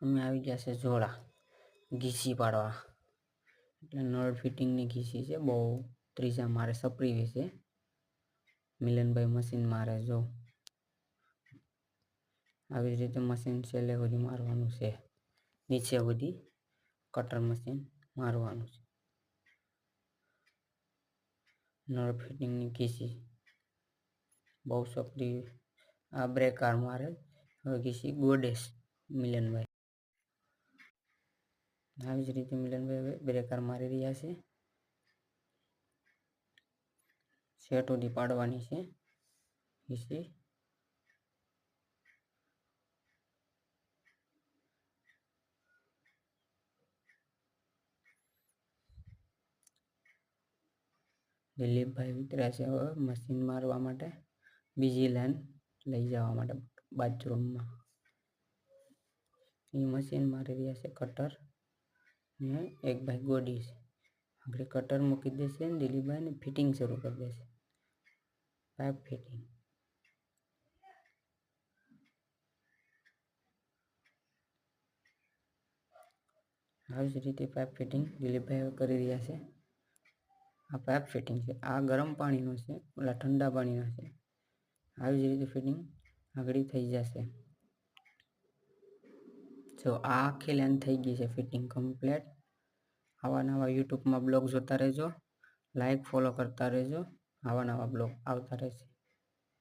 અમે આવી ગયા છે જોડા ઘીસી પાડવા. એટલે નળ ફિટિંગની ઘીસી છે. બહુ ત્રીજા મારે સપરી વિશે મિલનભાઈ મશીન મારે જો આવી રીતે મશીન છેલ્લે સુધી મારવાનું છે. નીચે સુધી કટર મશીન મારવાનું છે. નળ ફિટિંગની ઘીસી બહુ સપરી. આ બ્રેકાર મારે હવે ઘીસી ગોડેશ મિલનભાઈ. આવી જ રીતે મિલનભાઈ હવે બ્રેકર મારી રહ્યા છે. સેટ સુધી પાડવાની છે ઘીસી. દિલીપભાઈ ઉતર્યા છે હવે મશીન મારવા માટે બીજી લાઈન લઈ જવા માટે બાથરૂમમાં. એ મશીન મારી રહ્યા છે કટર ને એક ભાઈ ગોડી છે. આપણે કટર મૂકી દેશે ને દિલીપભાઈ ને ફિટિંગ શરૂ કરી દેશે. Pipe fitting. આવી જ રીતે પાઇપ ફિટિંગ દિલીપભાઈ કરી રહ્યા છે. આ પાઇપ ફિટિંગ છે. આ ગરમ પાણીનો છે, ઓલા ઠંડા પાણીનો છે. આવી જ રીતે ફિટિંગ આગળ થઈ જશે. જો આ આખી લાઈન થઈ ગઈ છે ફિટિંગ કમ્પ્લીટ. આવા નવા યુટ્યુબમાં બ્લોગ જોતા રહેજો, લાઈક ફોલો કરતા રહેજો. આવા નવા બ્લોગ આવતા રહેશે.